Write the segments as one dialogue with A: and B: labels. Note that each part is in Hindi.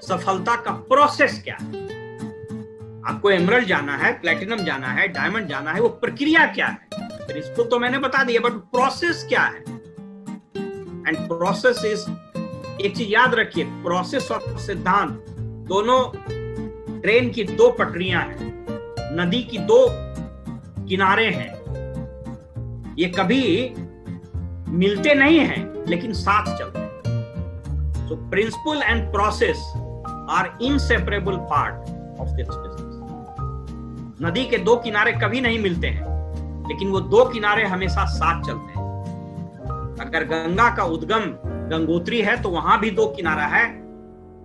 A: सफलता का प्रोसेस क्या है। आपको एमरल्ड जाना है, प्लेटिनम जाना है, डायमंड जाना है, वो प्रक्रिया क्या है। प्रिंसिपल तो मैंने बता दिया, बट प्रोसेस क्या है। एंड प्रोसेस इज, एक चीज याद रखिए, प्रोसेस और सिद्धांत दोनों ट्रेन की दो पटरियां हैं, नदी की दो किनारे हैं। ये कभी मिलते नहीं हैं लेकिन साथ चलते हैं। सो principle and process are inseparable part of this business. नदी के दो किनारे कभी नहीं मिलते हैं लेकिन वो दो किनारे हमेशा साथ चलते हैं। अगर गंगा का उद्गम गंगोत्री है तो वहां भी दो किनारा है,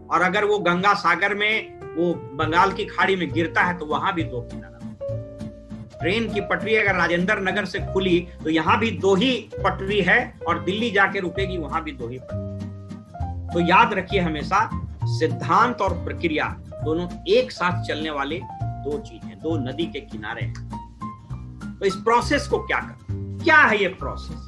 A: और अगर वो गंगा सागर में, वो बंगाल की खाड़ी में गिरता है तो वहां भी दो किनारा। ट्रेन की पटरी अगर राजेंद्र नगर से खुली तो यहां भी दो ही पटरी है, और दिल्ली जाके रुकेगी वहां भी दो ही पटरी। तो याद रखिए हमेशा, सिद्धांत और प्रक्रिया दोनों एक साथ चलने वाले दो चीजें, दो नदी के किनारे हैं। तो इस प्रोसेस को क्या है ये प्रोसेस।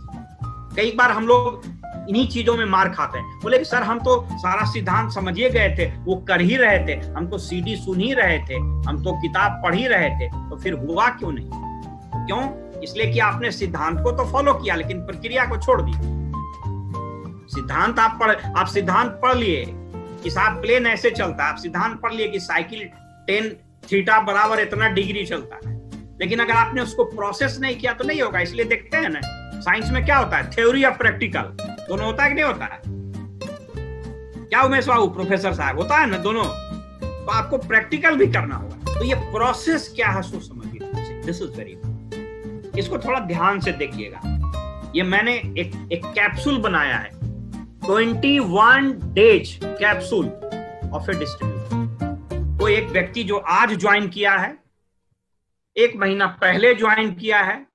A: कई बार हम लोग इन्हीं चीजों में मार खाते हैं। बोले कि सर हम तो सारा सिद्धांत समझिए गए थे, वो कर ही रहे थे, हम तो सीडी सुन ही रहे थे, हम तो किताब पढ़ ही रहे थे, तो फिर हुआ क्यों नहीं। तो क्यों? इसलिए कि आपने सिद्धांत को तो फॉलो किया लेकिन प्रक्रिया को छोड़ दी। आप सिद्धांत पढ़ लिए कि साहब प्लेन ऐसे चलता है, आप सिद्धांत पढ़ लिए कि साइकिल 10 थीटा बराबर इतना डिग्री चलता है, लेकिन अगर आपने उसको प्रोसेस नहीं किया तो नहीं होगा। इसलिए देखते हैं ना, साइंस में क्या होता है, थ्योरी और प्रैक्टिकल दोनों होता है कि नहीं होता है। क्या उमेश बाबू प्रोफेसर साहब, होता है ना दोनों। तो आपको प्रैक्टिकल भी करना होगा। तो ये प्रोसेस क्या है सो समझिए, दिस इज वेरी इंपॉर्टेंट। इसको थोड़ा ध्यान से देखिएगा। ये मैंने एक कैप्सूल बनाया है, 21 days capsule of A distributor. कोई एक व्यक्ति जो आज ज्वाइन किया है, 1 महीना पहले ज्वाइन किया है,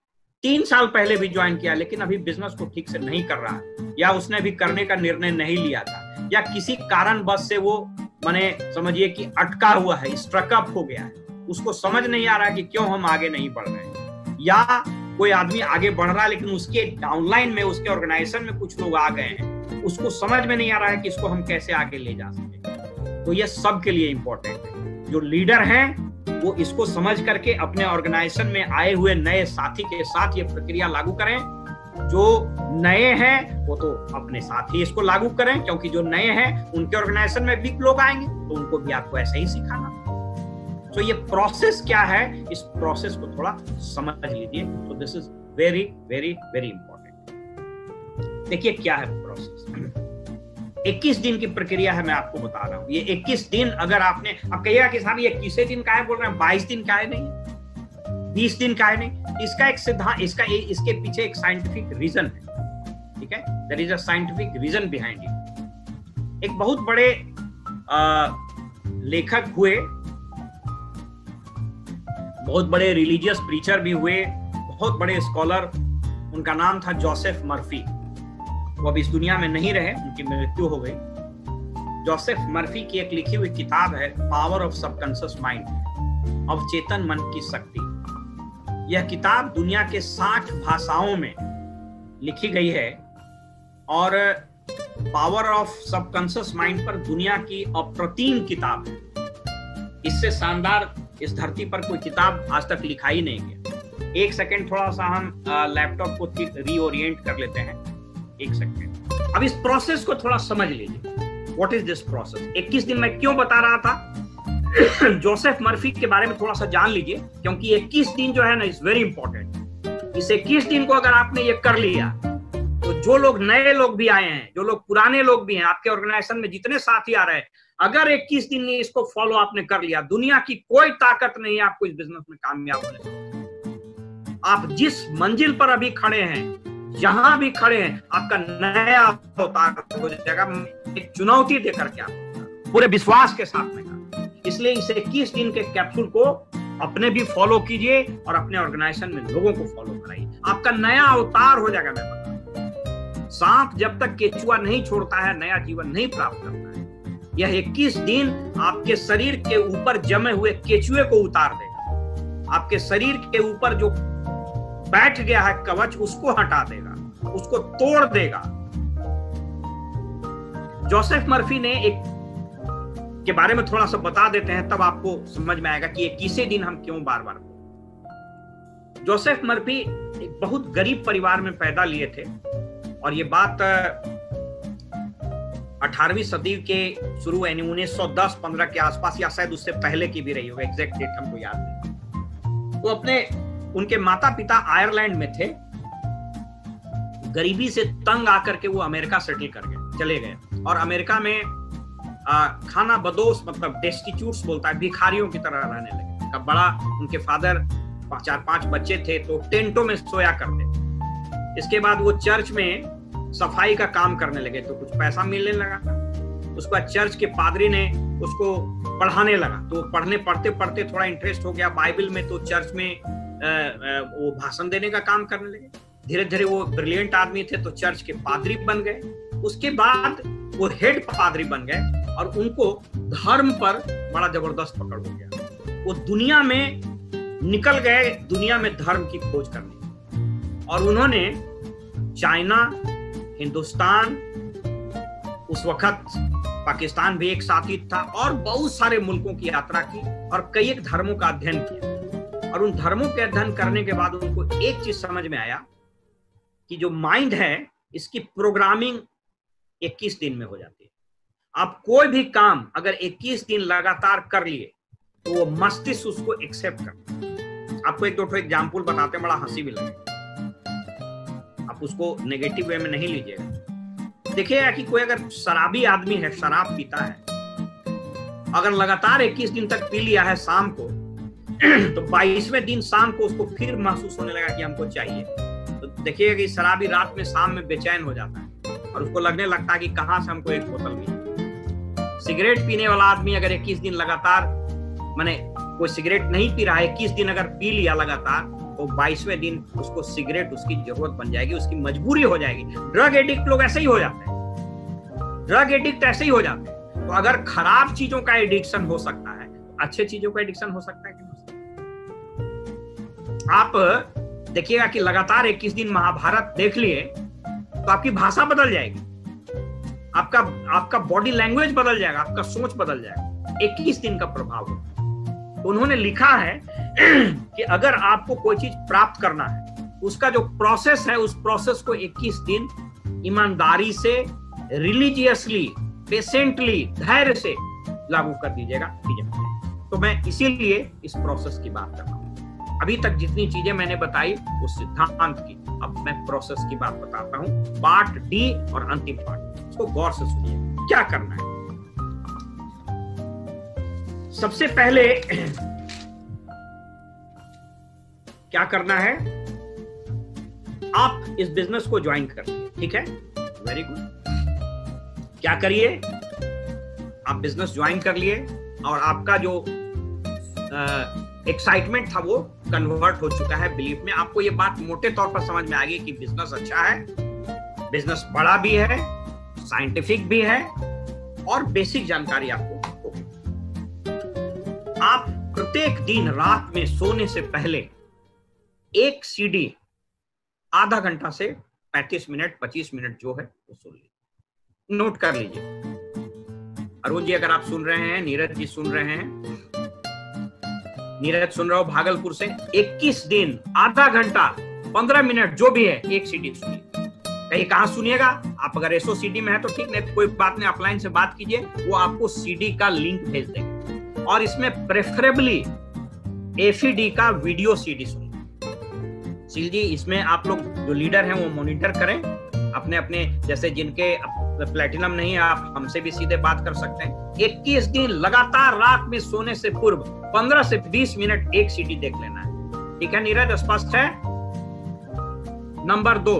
A: 3 साल पहले भी ज्वाइन किया, लेकिन अभी बिजनेस को ठीक से नहीं कर रहा है, या उसने भी करने का निर्णय नहीं लिया था, या किसी कारणवश से वो माने समझिए कि अटका हुआ है, स्ट्रक अप हो गया है, उसको समझ नहीं आ रहा है कि क्यों हम आगे नहीं बढ़ रहे हैं। या कोई आदमी आगे बढ़ रहा है लेकिन उसके डाउनलाइन में, उसके ऑर्गेनाइजेशन में कुछ लोग आ गए हैं, उसको समझ में नहीं आ रहा है कि इसको हम कैसे आगे ले जा सके। तो ये सबके लिए इंपॉर्टेंट है। जो लीडर हैं वो इसको समझ करके अपने ऑर्गेनाइजेशन में आए हुए नए साथी के साथ ये प्रक्रिया लागू करें। जो नए हैं वो तो अपने साथ ही इसको लागू करें, क्योंकि जो नए हैं उनके ऑर्गेनाइजेशन में भी लोग आएंगे तो उनको भी आपको ऐसे ही सिखाना। तो ये प्रोसेस क्या है, इस प्रोसेस को थोड़ा समझ लीजिए। तो this is very very very important. देखिए क्या है प्रोसेस। 21 दिन की प्रक्रिया है, मैं आपको बता रहा हूं। ये 21 दिन अगर आपने, अब कहिएगा कि साहब ये 21 दिन का है बोल रहे हैं, 22 दिन का है नहीं, 20 दिन का है नहीं। इसका एक सिद्धांत, इसके पीछे एक साइंटिफिक रीजन है, ठीक है। There is a scientific reason behind it. एक बहुत बड़े लेखक हुए, बहुत बड़े रिलीजियस प्रीचर भी हुए, बहुत बड़े स्कॉलर, उनका नाम था जोसेफ मर्फी। वो अब इस दुनिया में नहीं रहे, उनकी मृत्यु हो गई। जोसेफ मर्फी की एक लिखी हुई किताब है, पावर ऑफ सबकॉन्शियस माइंड, अवचेतन मन की शक्ति। यह किताब दुनिया के 60 भाषाओं में लिखी गई है, और पावर ऑफ सबकॉन्शियस माइंड पर दुनिया की अप्रतिम किताब है। इससे शानदार इस धरती पर कोई किताब आज तक लिखा ही नहीं गया। एक सेकेंड, थोड़ा सा हम लैपटॉप को रीओरिएंट कर लेते हैं, एक सेकेंड। अब इस प्रोसेस को थोड़ा समझ लीजिए। What is this process. 21 दिन मैं क्यों बता रहा था, जोसेफ मर्फी के बारे में थोड़ा सा जान लीजिए, क्योंकि 21 दिन जो है ना इज वेरी इंपॉर्टेंट। इस 21 दिन को अगर आपने ये कर लिया तो जो लोग नए लोग भी आए हैं, जो लोग पुराने लोग भी हैं, आपके ऑर्गेनाइजेशन में जितने साथी आ रहे हैं, अगर 21 दिन में इसको फॉलो आपने कर लिया, दुनिया की कोई ताकत नहीं है आपको इस बिजनेस में कामयाब होने से। आप जिस मंजिल पर अभी खड़े हैं, जहां भी खड़े हैं, आपका नया अवतार हो जाएगा। एक चुनौती देकर के आप पूरे विश्वास के साथ में। इसलिए इस 21 दिन के कैप्सूल को अपने भी फॉलो कीजिए और अपने ऑर्गेनाइजेशन में लोगों को फॉलो कराइए। आपका नया अवतार हो जाएगा। मैं बता रहा हूं, सांप जब तक केचुआ नहीं छोड़ता है, नया जीवन नहीं प्राप्त करता है। यह 21 दिन आपके शरीर के ऊपर जमे हुए केचुए को उतार देगा। आपके शरीर के ऊपर जो बैठ गया है कवच, उसको हटा देगा, उसको तोड़ देगा। जोसेफ मर्फी ने एक के बारे में थोड़ा सा बता देते हैं, तब आपको समझ में आएगा कि 21वें दिन हम क्यों बार बार। जोसेफ मर्फी एक बहुत गरीब परिवार में पैदा लिए थे और ये बात 18वीं सदी के शुरू यानी 1910-15 के आसपास या शायद उससे पहले की भी रही होगी, एग्जैक्ट डेट हमको याद नहीं। वो उनके माता पिता आयरलैंड में थे, गरीबी से तंग आकर के वो अमेरिका सेटल कर गए, चले गए और अमेरिका में खाना बदोश मतलब डेस्टिट्यूट्स बोलता है, भिखारियों की तरह रहने लगे। कब बड़ा उनके फादर 4-5 बच्चे थे तो टेंटों में सोया करते। इसके बाद वो चर्च में सफाई का काम करने लगे तो कुछ पैसा मिलने लगा। उसके बाद चर्च के पादरी ने उसको पढ़ाने लगा, तो पढ़ते पढ़ते थोड़ा इंटरेस्ट हो गया बाइबल में, तो चर्च में वो भाषण देने का काम करने लगे। धीरे धीरे वो ब्रिलियंट आदमी थे तो चर्च के पादरी बन गए। उसके बाद वो हेड पादरी बन गए और उनको धर्म पर बड़ा जबरदस्त पकड़ हो गया। वो दुनिया में निकल गए, दुनिया में धर्म की खोज करने, और उन्होंने चाइना, हिंदुस्तान, उस वक्त पाकिस्तान भी एक साथी था, और बहुत सारे मुल्कों की यात्रा की और कई एक धर्मों का अध्ययन किया। और उन धर्मों के अध्ययन करने के बाद उनको एक चीज समझ में आया कि जो माइंड है इसकी प्रोग्रामिंग 21 दिन में हो जाती है। आप कोई भी काम अगर 21 दिन लगातार कर लिए तो वो मस्तिष्क उसको एक्सेप्ट करता है। आपको एक दो एग्जाम्पल बताते हैं, बड़ा हंसी भी लगे, आप उसको नेगेटिव वे में नहीं लीजिएगा। देखिएगा कि कोई अगर शराबी आदमी है, शराब पीता है, अगर लगातार 21 दिन तक पी लिया है शाम को, तो 22वें दिन शाम को उसको फिर महसूस होने लगा कि हमको चाहिए, तो देखिएगा कि शराबी रात में शाम में बेचैन हो जाता है और उसको लगने लगता है कि कहाँ से हमको एक बोतल मिले। सिगरेट पीने वाला आदमी अगर 21 दिन लगातार, माने कोई सिगरेट नहीं पी रहा है, 21 दिन अगर पी लिया लगातार, तो 22वें दिन उसको सिगरेट उसकी जरूरत बन जाएगी, उसकी मजबूरी हो जाएगी। ड्रग एडिक्ट लोग ऐसे ही हो जाते हैं, ड्रग एडिक्ट ऐसे ही हो जाते हैं। तो अगर खराब चीजों का एडिक्शन हो सकता है तो अच्छे चीजों का एडिक्शन हो सकता है कि नहीं? आप देखिएगा कि लगातार 21 दिन महाभारत देख लिए तो आपकी भाषा बदल जाएगी, आपका बॉडी लैंग्वेज बदल जाएगा, आपका सोच बदल जाएगा। 21 दिन का प्रभाव होगा। तो उन्होंने लिखा है कि अगर आपको कोई चीज प्राप्त करना है, उसका जो प्रोसेस है, उस प्रोसेस को 21 दिन ईमानदारी से, रिलीजियसली, पेशेंटली, धैर्य से लागू कर दीजिएगा। तो मैं इसीलिए इस प्रोसेस की बात कर रहा हूं। अभी तक जितनी चीजें मैंने बताई वो सिद्धांत की, अब मैं प्रोसेस की बात बताता हूं, पार्ट डी और अंतिम पार्ट। इसको गौर से सुनिए, क्या करना है। सबसे पहले क्या करना है, आप इस बिजनेस को ज्वाइन करिए, ठीक है, वेरी गुड। क्या करिए, आप बिजनेस ज्वाइन कर लिए और आपका जो एक्साइटमेंट था वो कन्वर्ट हो चुका है बिलीफ में। आपको ये बात मोटे तौर पर समझ में आ गई कि बिजनेस अच्छा है, बिजनेस बड़ा भी है, साइंटिफिक भी है और बेसिक जानकारी आपको होगी। आप प्रत्येक दिन रात में सोने से पहले एक सीडी आधा घंटा से 35 मिनट 25 मिनट जो है वो सुन लीजिए, नोट कर लीजिए। अरुण जी अगर आप सुन रहे हैं, नीरज जी सुन रहे हैं, नीरज सुन रहे हो भागलपुर से, 21 दिन आधा घंटा 15 मिनट जो भी है एक सीडी सुनिए। कहीं कहां सुनिएगा आप, अगर एसओ सीडी में है तो ठीक, नहीं कोई बात नहीं, ऑफलाइन से बात कीजिए, वो आपको सीडी का लिंक भेज देंगे। और इसमें प्रेफरेबली एफईडी का वीडियो सीडी सुनिए। सील जी इसमें आप लोग जो लीडर हैं वो मॉनिटर करें, अपने अपने जैसे जिनके प्लेटिनम नहीं है आप हमसे भी सीधे बात कर सकते हैं। 21 दिन लगातार रात में सोने से पूर्व 15 से 20 मिनट एक सीडी देख लेना है, ठीक है नीरज, स्पष्ट है। नंबर 2,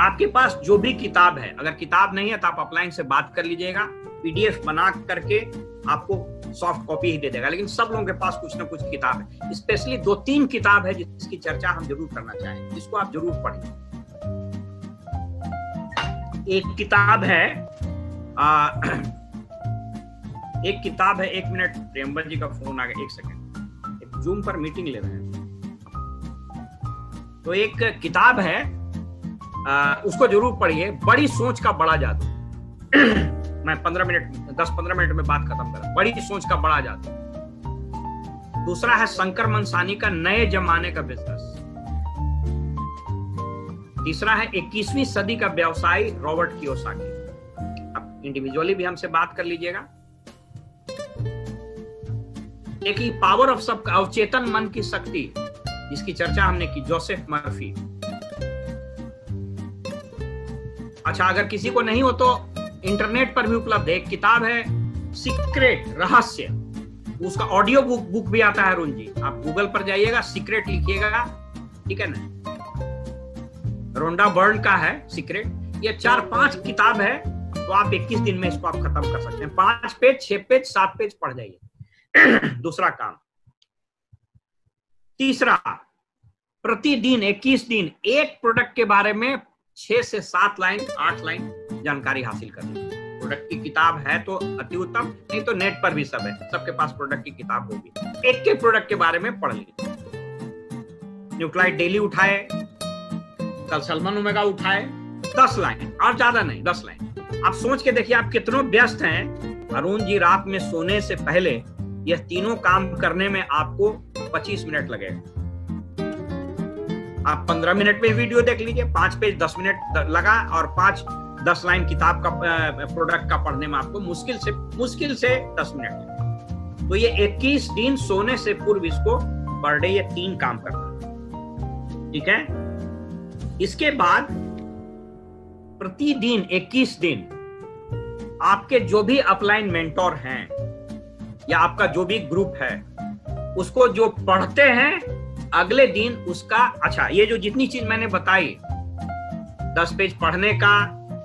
A: आपके पास जो भी किताब है, अगर किताब नहीं है तो आप ऑफलाइन से बात कर लीजिएगा, पीडीएफ बना करके आपको सॉफ्ट कॉपी ही दे देगा, लेकिन सब लोगों के पास कुछ ना कुछ किताब है। स्पेशली 2-3 किताब है जिसकी चर्चा हम जरूर करना चाहें, जिसको आप जरूर पढ़िए। एक किताब है एक मिनट, प्रेमबल जी का फोन आ गया, एक सेकंड, एक जूम पर मीटिंग ले रहे हैं। तो एक किताब है उसको जरूर पढ़िए, बड़ी सोच का बड़ा जादू। मैं 10-15 मिनट में बात खत्म करा, बड़ी सोच का बड़ा जादू। दूसरा है शंकर मनसानी का नए जमाने का बिजनेस। तीसरा है 21वीं सदी का व्यवसायी रॉबर्ट कियोसाकी। अब इंडिविजुअली भी हमसे बात कर लीजिएगा। एक ही पावर ऑफ सब अवचेतन मन की शक्ति, जिसकी चर्चा हमने की, जोसेफ मर्फी। अच्छा, अगर किसी को नहीं हो तो इंटरनेट पर भी उपलब्ध है, एक किताब है सीक्रेट, रहस्य, उसका ऑडियो बुक भी आता है अरुण जी। आप गूगल पर जाइएगा, सीक्रेट लिखिएगा, ठीक है ना, रोंडा बर्न का है सीक्रेट। ये 4-5 किताब है, तो आप 21 दिन में इसको आप खत्म कर सकते हैं। 5 पेज, 6 पेज, 7 पेज पढ़ जाइए। दूसरा काम। तीसरा, प्रतिदिन 21 दिन एक प्रोडक्ट के बारे में 6 से 7 लाइन, 8 लाइन जानकारी हासिल करनी। प्रोडक्ट की किताब है तो अति उत्तम, नहीं तो नेट पर भी सब है, सबके पास प्रोडक्ट की किताब होगी। एक के प्रोडक्ट के बारे में पढ़ लीजिए। न्यूक्लाइड डेली उठाए, कल सलमान ओमेगा उठाए, 10 लाइन, और ज्यादा नहीं, 10 लाइन। आप सोच के देखिए आप कितने व्यस्त हैं। अरुण जी रात में सोने से पहले यह तीनों काम करने में आपको 25 मिनट लगेगा। आप 15 मिनट में वीडियो देख लीजिए, 5 पेज 10 मिनट लगा, और 5-10 लाइन किताब का प्रोडक्ट का पढ़ने में आपको मुश्किल से 10 मिनट लगे। तो ये 21 दिन सोने से पूर्व इसको पर डे ये 3 काम करना, ठीक है। इसके बाद प्रतिदिन 21 दिन आपके जो भी अपलाइन मेंटोर हैं या आपका जो भी ग्रुप है, उसको जो पढ़ते हैं अगले दिन उसका, अच्छा ये जो जितनी चीज मैंने बताई, 10 पेज पढ़ने का,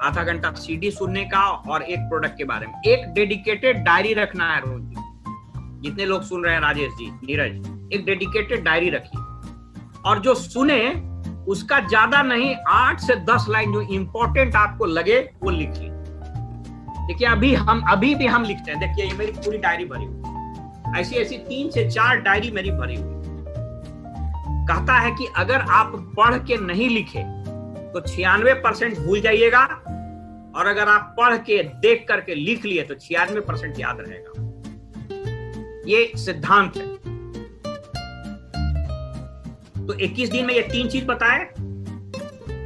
A: आधा घंटा सीडी सुनने का, और एक प्रोडक्ट के बारे में एक डेडिकेटेड डायरी रखना है। रोज जितने लोग सुन रहे हैं, राजेश जी, नीरज, एक डेडिकेटेड डायरी रखिए, और जो सुने उसका ज्यादा नहीं, 8 से 10 लाइन जो इंपॉर्टेंट आपको लगे वो लिखिए। देखिए अभी भी हम लिखते हैं। देखिए ये मेरी पूरी डायरी भरी हुई, ऐसी 3 से 4 डायरी मेरी भरी हुई। कहता है कि अगर आप पढ़ के नहीं लिखे तो 96% भूल जाइएगा, और अगर आप पढ़ के देख करके लिख लिए तो 96% याद रहेगा। ये सिद्धांत है। तो 21 दिन में ये 3 चीज बताए,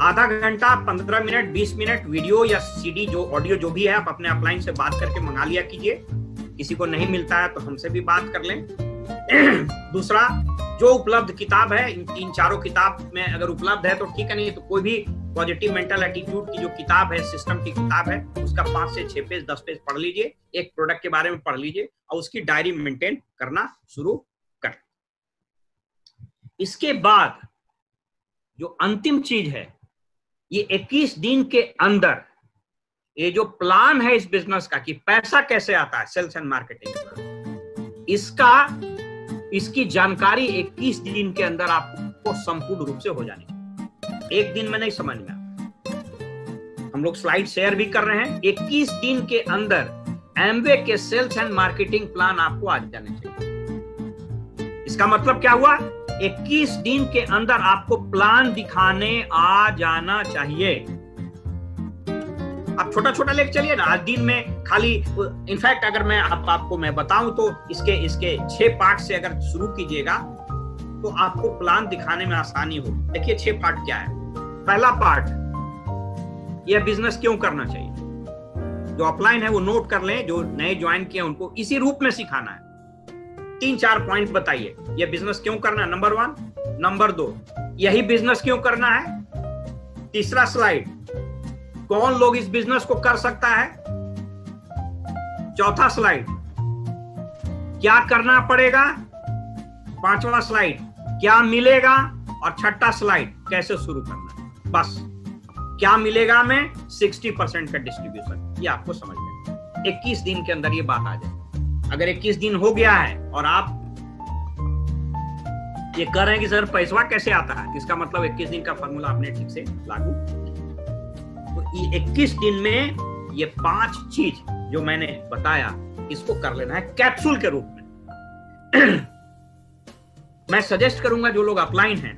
A: आधा घंटा, 15 मिनट, 20 मिनट वीडियो या सीडी, जो ऑडियो जो भी है, आप अपने अपलाइन से बात करके मंगा लिया कीजिए। किसी को नहीं मिलता है तो हमसे भी बात कर लें। दूसरा, जो उपलब्ध किताब है, इन 3-4 किताब में अगर उपलब्ध है तो ठीक है, नहीं तो कोई भी पॉजिटिव मेंटल एटीट्यूड की जो किताब है, सिस्टम की किताब है, उसका 5 से 6 पेज, 10 पेज पढ़ लीजिए, एक प्रोडक्ट के बारे में पढ़ लीजिए, और उसकी डायरी मेंटेन करना शुरू कर। इसके बाद जो अंतिम चीज है, ये 21 दिन के अंदर ये जो प्लान है इस बिजनेस का कि पैसा कैसे आता है, सेल्स एंड मार्केटिंग, इसकी जानकारी 21 दिन के अंदर आपको संपूर्ण रूप से हो जानी चाहिए। एक दिन में नहीं समझ में आता। हम लोग स्लाइड शेयर भी कर रहे हैं। 21 दिन के अंदर एमवे के सेल्स एंड मार्केटिंग प्लान आपको आ जाने चाहिए। इसका मतलब क्या हुआ? 21 दिन के अंदर आपको प्लान दिखाने आ जाना चाहिए। आप छोटा छोटा लेके चलिए ना, आज दिन में खाली, इनफैक्ट अगर मैं आपको मैं बताऊं तो इसके 6 पार्ट से अगर शुरू कीजिएगा तो आपको प्लान दिखाने में आसानी हो। देखिए 6 पार्ट क्या है। पहला पार्ट, यह बिजनेस क्यों करना चाहिए। जो अपलाइन है वो नोट कर लें, जो नए ज्वाइन किए उनको इसी रूप में सिखाना है। 3-4 पॉइंट बताइए, यह बिजनेस क्यों करना है, नंबर 1। नंबर 2, यही बिजनेस क्यों करना है। तीसरा स्लाइड, कौन लोग इस बिजनेस को कर सकता है। चौथा स्लाइड, क्या करना पड़ेगा। 5वां स्लाइड, क्या मिलेगा। और 6ठा स्लाइड, कैसे शुरू करना है। बस क्या मिलेगा में 60% का डिस्ट्रीब्यूशन, ये आपको समझ में 21 दिन के अंदर ये बात आ जाए। अगर 21 दिन हो गया है और आप ये कह रहे हैं कि सर पैसा कैसे आता है, इसका मतलब 21 दिन का फॉर्मूला आपने ठीक से लागू। तो ये 21 दिन में ये 5 चीज जो मैंने बताया, इसको कर लेना है कैप्सूल के रूप में। मैं सजेस्ट करूंगा जो लोग अपलाइन हैं,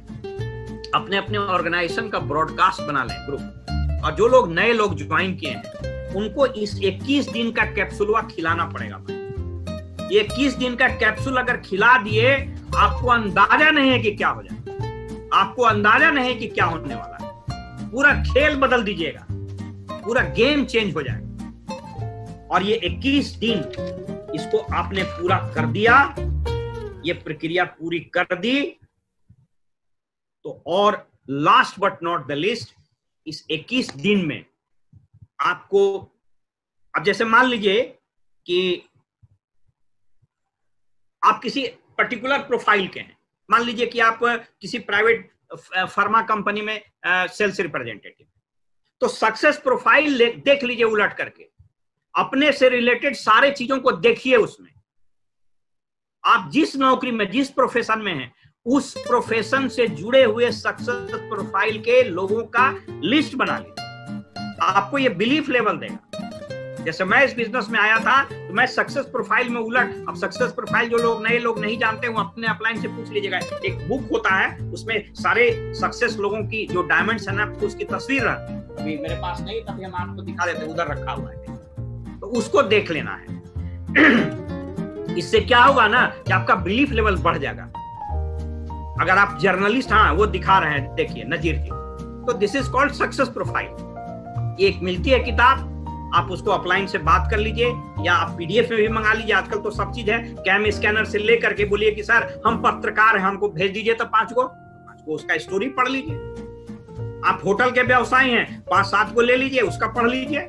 A: अपने अपने ऑर्गेनाइजेशन का ब्रॉडकास्ट बना लें ग्रुप, और जो लोग नए लोग ज्वाइन किए हैं उनको इस 21 दिन का कैप्सूल खिलाना पड़ेगा भाई। ये 21 दिन का कैप्सूल अगर खिला दिए, आपको अंदाजा नहीं है कि क्या हो जाए, आपको अंदाजा नहीं है कि क्या होने वाला है। पूरा खेल बदल दीजिएगा, पूरा गेम चेंज हो जाएगा। और ये 21 दिन इसको आपने पूरा कर दिया, ये प्रक्रिया पूरी कर दी तो, और last but not the list, इस 21 दिन में आपको, अब जैसे मान लीजिए कि आप किसी पर्टिकुलर प्रोफाइल के हैं, मान लीजिए कि आप किसी प्राइवेट फार्मा कंपनी में सेल्स रिप्रेजेंटेटिव, तो सक्सेस प्रोफाइल देख लीजिए उलट करके, अपने से रिलेटेड सारे चीजों को देखिए। उसमें आप जिस नौकरी में, जिस प्रोफेशन में हैं, उस प्रोफेशन से जुड़े हुए सक्सेस प्रोफाइल के लोगों का लिस्ट बना लीजिए। आपको ये बिलीफ लेवल देगा। जैसे मैं इस बिजनेस में आया था तो मैं सक्सेस प्रोफाइल में उलट, अब सक्सेस प्रोफाइल जो लोग नए लोग नहीं जानते वो अपने अपलाइन से पूछ लीजिएगा, एक बुक होता है उसमें सारे सक्सेस लोगों की जो डायमंड्स है ना, उसकी तस्वीर रहती है। अभी मेरे पास नहीं, तभी हम आपको दिखा देते, उधर रखा हुआ है, तो उसको देख लेना है। इससे क्या होगा ना कि आपका बिलीफ लेवल बढ़ जाएगा। अगर आप जर्नलिस्ट, हाँ वो दिखा रहे हैं, देखिए नजीर जी, तो this is called success profile. एक मिलती है किताब, आप उसको अपलाइन से बात कर लीजिए या आप पीडीएफ में भी मंगा लीजिए। आजकल तो सब चीज है, कैम स्कैनर से लेकर के बोलिए कि सर हम पत्रकार हैं, हमको भेज दीजिए, तो 5 को उसका स्टोरी पढ़ लीजिए। आप होटल के व्यवसायी हैं, 5-7 को ले लीजिए, उसका पढ़ लीजिए।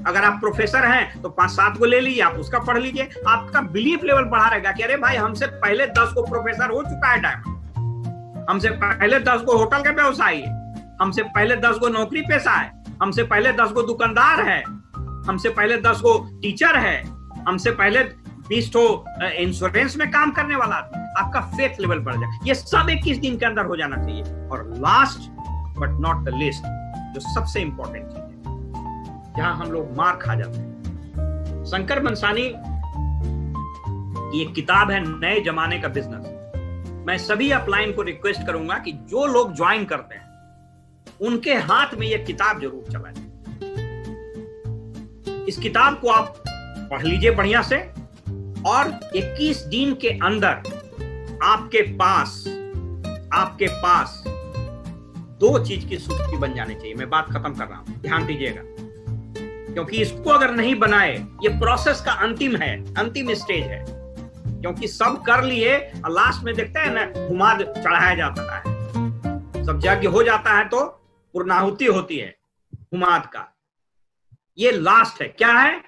A: अगर आप प्रोफेसर हैं तो 5-7 को ले लीजिए, आप उसका पढ़ लीजिए। आपका बिलीफ लेवल बढ़ा रहेगा कि अरे भाई हमसे पहले 10 को प्रोफेसर हो चुका है डायमंड, हमसे पहले 10 को होटल का व्यवसायी है, हमसे पहले 10 को नौकरी पेशा है, हमसे पहले 10 को दुकानदार है, हमसे पहले 10 को टीचर है, हमसे पहले 20 तो इंश्योरेंस में काम करने वाला आदमी। आपका फेथ लेवल बढ़ जाए। ये सब 21 दिन के अंदर हो जाना चाहिए। और last but not the list, जो सबसे इंपॉर्टेंट चीज है, जहां हम लोग मार खा जाते हैं, शंकर मनसानी की एक किताब है नए जमाने का बिजनेस। मैं सभी अपलाइन को रिक्वेस्ट करूंगा कि जो लोग ज्वाइन करते हैं उनके हाथ में यह किताब जरूर चलाएं। इस किताब को आप पढ़ लीजिए बढ़िया से, और 21 दिन के अंदर आपके पास 2 चीज की सूची बन जानी चाहिए। मैं बात खत्म कर रहा हूं, ध्यान दीजिएगा, क्योंकि इसको अगर नहीं बनाए, ये प्रोसेस का अंतिम स्टेज है। क्योंकि सब कर लिए और लास्ट में देखते हैं ना, हुमाद चढ़ाया जाता है, सब यज्ञ हो जाता है तो पूर्णाहुति होती है हुमाद का। ये लास्ट है। क्या है?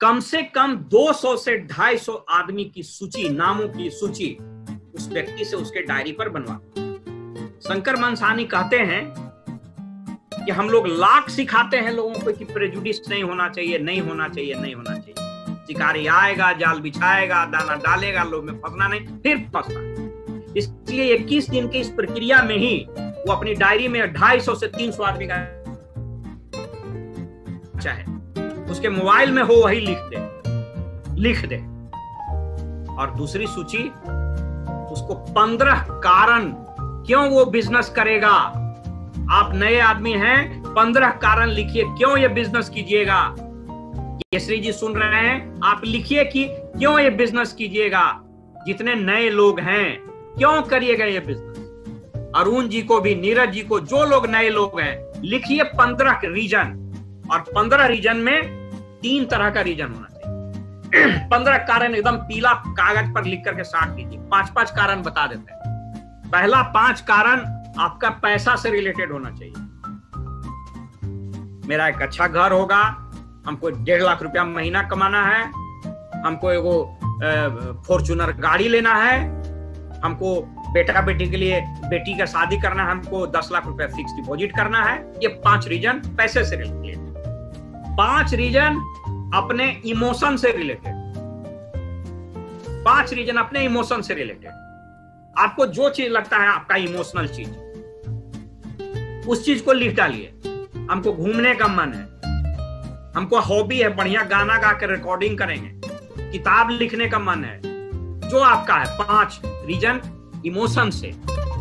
A: कम से कम 200 से 250 आदमी की सूची, नामों की सूची उस व्यक्ति से उसके डायरी पर बनवा। शंकर मनसानी कहते हैं कि हम लोग लाख सिखाते हैं लोगों को कि प्रेजुडिस नहीं होना चाहिए, नहीं होना चाहिए, नहीं होना चाहिए। शिकारी आएगा, जाल बिछाएगा, दाना डालेगा, लोग में फंसना नहीं, फिर फंसना। इसलिए 21 दिन की इस प्रक्रिया में ही वो अपनी डायरी में 250 से 300 आदमी का चाहे उसके मोबाइल में हो वही लिख दे। और दूसरी सूची, उसको 15 कारण क्यों वो बिजनेस करेगा। आप नए आदमी हैं, 15 कारण लिखिए क्यों ये बिजनेस कीजिएगा। केसरी जी सुन रहे हैं, आप लिखिए कि क्यों ये बिजनेस कीजिएगा। जितने नए लोग हैं, क्यों करिएगा ये बिजनेस। अरुण जी को भी, नीरज जी को, जो लोग नए लोग हैं, लिखिए 15 रीजन। और 15 रीजन में 3 तरह का रीजन होना चाहिए। 15 कारण एकदम पीला कागज पर लिख करके साट दीजिए। 5-5 कारण बता देते हैं। पहला 5 कारण आपका पैसा से रिलेटेड होना चाहिए। मेरा एक अच्छा घर होगा, हमको 1.5 लाख रुपया महीना कमाना है, हमको एगो फॉर्च्यूनर गाड़ी लेना है, हमको बेटा बेटी के लिए, बेटी का शादी करना है, हमको 10 लाख रुपया फिक्स डिपॉजिट करना है। ये 5 रीजन पैसे से रिलेटेड। 5 रीजन अपने इमोशन से रिलेटेड। 5 रीजन अपने इमोशन से रिलेटेड। आपको जो चीज लगता है आपका इमोशनल चीज, उस चीज को लिख डालिए। हमको घूमने का मन है, हमको हॉबी है, बढ़िया गाना गा के रिकॉर्डिंग करेंगे, किताब लिखने का मन है, जो आपका है। 5 रीजन इमोशन से।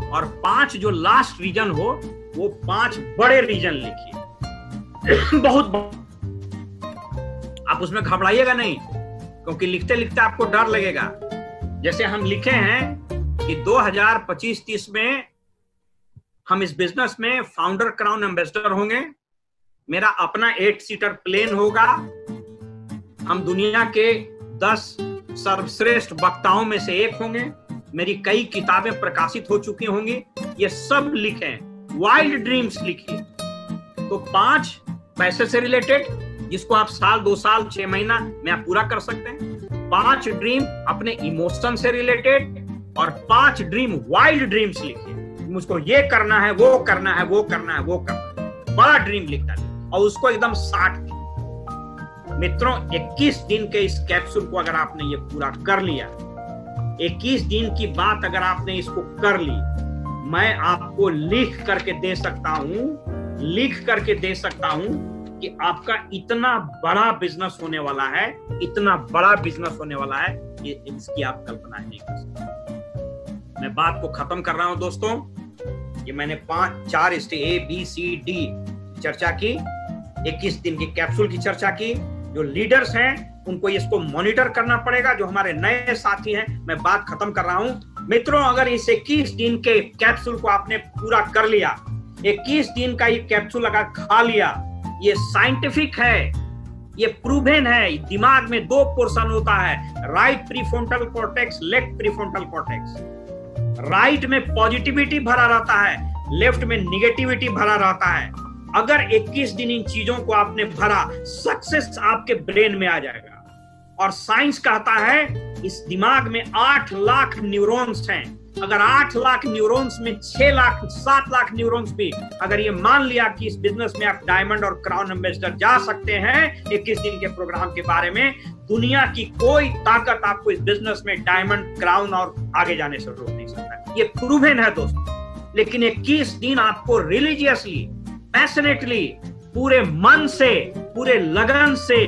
A: और 5 जो लास्ट रीजन हो, वो 5 बड़े रीजन लिखिए। बहुत आप उसमें घबराइएगा नहीं, क्योंकि लिखते लिखते आपको डर लगेगा। जैसे हम लिखे हैं कि 2025-30 में हम इस बिजनेस में फाउंडर क्राउन एम्बेसडर होंगे, मेरा अपना 8 सीटर प्लेन होगा, हम दुनिया के 10 सर्वश्रेष्ठ वक्ताओं में से एक होंगे, मेरी कई किताबें प्रकाशित हो चुकी होंगी। ये सब लिखे हैं। वाइल्ड ड्रीम्स लिखिए। तो 5 पैसे से रिलेटेड, जिसको आप साल, 2 साल, 6 महीना में आप पूरा कर सकते हैं। 5 ड्रीम अपने इमोशन से रिलेटेड, और 5 ड्रीम वाइल्ड ड्रीम्स लिखिए। मुझको ये करना है, वो करना है, वो करना है, वो करना है। बड़ा ड्रीम लिखता है और उसको एकदम 60 दिन। मित्रों, 21 दिन के इस कैप्सूल को अगर आपने ये पूरा कर लिया, 21 दिन की बात अगर आपने इसको कर ली, मैं आपको लिख करके दे सकता हूं कि आपका इतना बड़ा बिजनेस होने वाला है, इतना बड़ा बिजनेस होने वाला है, ये इसकी आप कल्पना नहीं कर सकते। मैं बात को खत्म कर रहा हूं दोस्तों। ये मैंने 4 स्टेज ABCD चर्चा की, 21 दिन की कैप्सूल की चर्चा की। जो लीडर्स हैं उनको इसको मॉनिटर करना पड़ेगा, जो हमारे नए साथी हैं। मैं बात खत्म कर रहा हूं मित्रों। अगर इस 21 दिन के कैप्सूल को आपने पूरा कर लिया, 21 दिन का ये कैप्सूल अगर खा लिया, ये साइंटिफिक है, ये प्रूवन है। दिमाग में 2 पोर्शन होता है, right prefrontal cortex, left prefrontal cortex. Right में पॉजिटिविटी भरा रहता है, लेफ्ट में निगेटिविटी भरा रहता है। अगर 21 दिन इन चीजों को आपने भरा, सक्सेस आपके ब्रेन में आ जाएगा। और साइंस कहता है इस दिमाग में 8 लाख न्यूरॉन्स हैं। अगर 8 लाख न्यूरॉन्स में 6 लाख 7 लाख न्यूरॉन्स भी, अगर ये मान लिया कि इस बिजनेस में आप डायमंड और क्राउन एम्बेसडर जा सकते हैं 21 दिन के प्रोग्राम के बारे में, दुनिया की कोई ताकत आपको इस बिजनेस में डायमंड, क्राउन और आगे जाने से रोक नहीं सकता। ये प्रूवन है दोस्तों। लेकिन 21 दिन आपको रिलीजियसली, पैशनेटली, पूरे मन से, पूरे लगन से,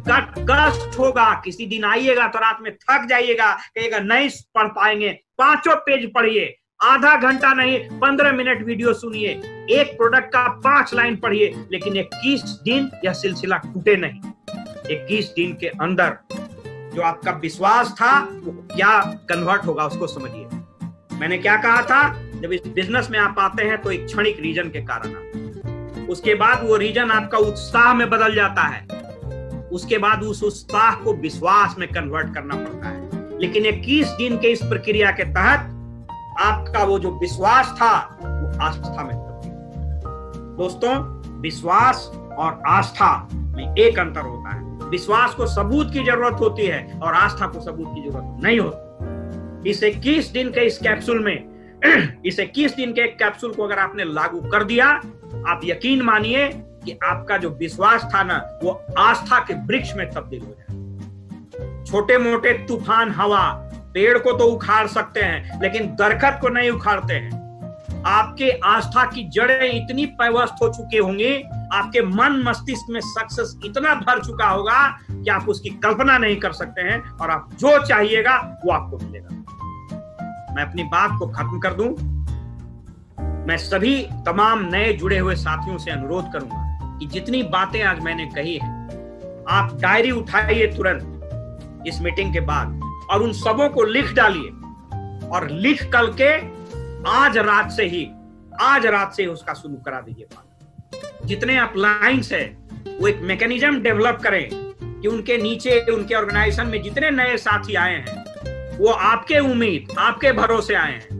A: कष्ट होगा। किसी दिन आइएगा तो रात में थक जाइएगा, कहेगा नहीं पढ़ पाएंगे, 5 पेज पढ़िए, आधा घंटा नहीं 15 मिनट वीडियो सुनिए, एक प्रोडक्ट का 5 लाइन पढ़िए, लेकिन 21 दिन यह सिलसिला टूटे नहीं। 21 दिन के अंदर जो आपका विश्वास था वो क्या कन्वर्ट होगा उसको समझिए। मैंने क्या कहा था, जब इस बिजनेस में आप आते हैं तो एक क्षणिक रीजन के कारण आते हैं, उसके बाद वो रीजन आपका उत्साह में बदल जाता है, उसके बाद उस उत्साह को विश्वास में कन्वर्ट करना पड़ता है। लेकिन 21 दिन के इस प्रक्रिया के तहत आपका वो जो विश्वास था वो आस्था में तब्दील। दोस्तों, विश्वास और आस्था में एक अंतर होता है। विश्वास को सबूत की जरूरत होती है और आस्था को सबूत की जरूरत नहीं होती। इस 21 दिन के इस कैप्सूल में इस 21 दिन के एक कैप्सूल को अगर आपने लागू कर दिया, आप यकीन मानिए कि आपका जो विश्वास था ना, वो आस्था के वृक्ष में तब्दील हो जाए। छोटे मोटे तूफान, हवा, पेड़ को तो उखाड़ सकते हैं लेकिन दरख्त को नहीं उखाड़ते हैं। आपके आस्था की जड़ें इतनी पैवस्त हो चुकी होंगी, आपके मन मस्तिष्क में सक्सेस इतना भर चुका होगा कि आप उसकी कल्पना नहीं कर सकते हैं, और आप जो चाहिएगा वो आपको मिलेगा। मैं अपनी बात को खत्म कर दूं। मैं सभी तमाम नए जुड़े हुए साथियों से अनुरोध करूंगा कि जितनी बातें आज मैंने कही है, आप डायरी उठाइए तुरंत इस मीटिंग के बाद और उन सबों को लिख डालिए, और लिख करके आज रात से ही उसका शुरू करा दीजिए। जितने अपलाइंस है वो एक मैकेनिज्म डेवलप करें कि उनके नीचे, उनके ऑर्गेनाइजेशन में जितने नए साथी आए हैं वो आपके उम्मीद, आपके भरोसे आए हैं।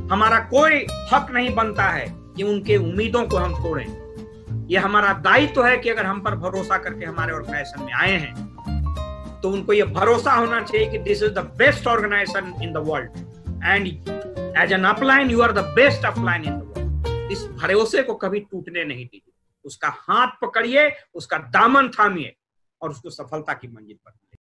A: हमारा कोई हक नहीं बनता है कि उनके उम्मीदों को हम तोड़ें। यह हमारा दायित्व है कि अगर हम पर भरोसा करके हमारे ऑर्गेनाइजेशन में आए हैं तो उनको यह भरोसा होना चाहिए कि this is the best organisation in the world, and as an upline you are the best upline in the world. इस भरोसे को कभी टूटने नहीं दीजिए। उसका हाथ पकड़िए, उसका दामन थामिए और उसको सफलता की मंजिल पर